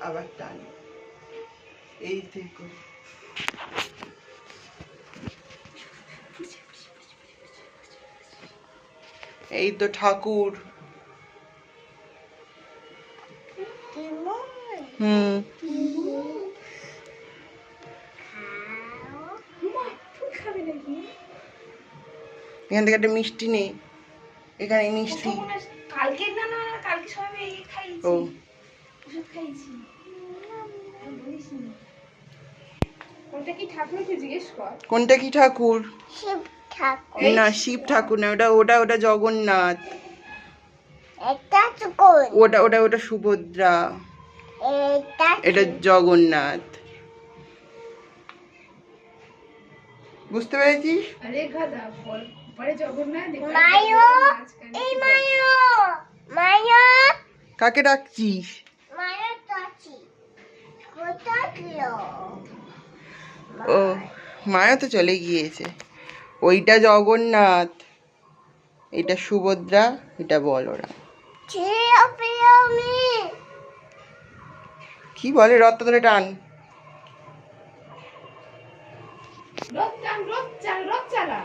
আবার টান, এই থেকে। এই তো ঠাকুর। হুম, এখান থেকে একটা মিষ্টি নেই, এখানে মিষ্টি। কালকে না না কালকে সবাই খাইছি, ও ওষুধ খাইছি। কোনটা কি ঠাকুর তুই জিজ্ঞেস কর। কোনটা কি ঠাকুর? শিব ঠাকুর। না, শিব ঠাকুর না, ওটা ওটা ওটা জগন্নাথ। এটা ঠাকুর। ওটা ওটা ওটা সুভদ্রা, এটা এটা জগন্নাথ। বুঝতে পেরেছিস? আরে গাদা বল পরে জগন্নাথ মায়ো, এই মায়ো, মায়ো, কাকে ডাকছিস? মায়ো চাচি কোথায় গেল? ও, মায়া তো চলে গিয়েছে। ওইটা জগন্নাথ, এটা সুভদ্রা, এটা বলরাম। কি বলে? রথটা ধরে টান। রথ চালা রথ চালা রথ চালা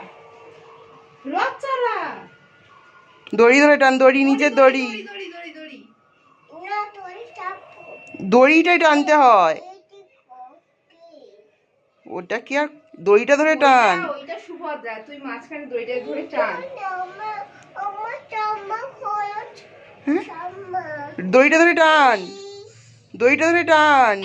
রথ চালা। দড়ি ধরে টান, দড়ি, নিচের দড়ি। দড়ি দড়ি দড়ি। না তোর ঠাকুর। দড়িটাই টানতে হয়। এটি কোকি। ওটা কি আর, দড়িটা ধরে টান। ওইটা সুভদ্রা, তুই মাঝখানে দড়িটা ধরে টান। আমা আমা চামা খোঁজ। হ্যাঁ? চামা। দড়িটা ধরে টান, দড়িটা ধরে টান।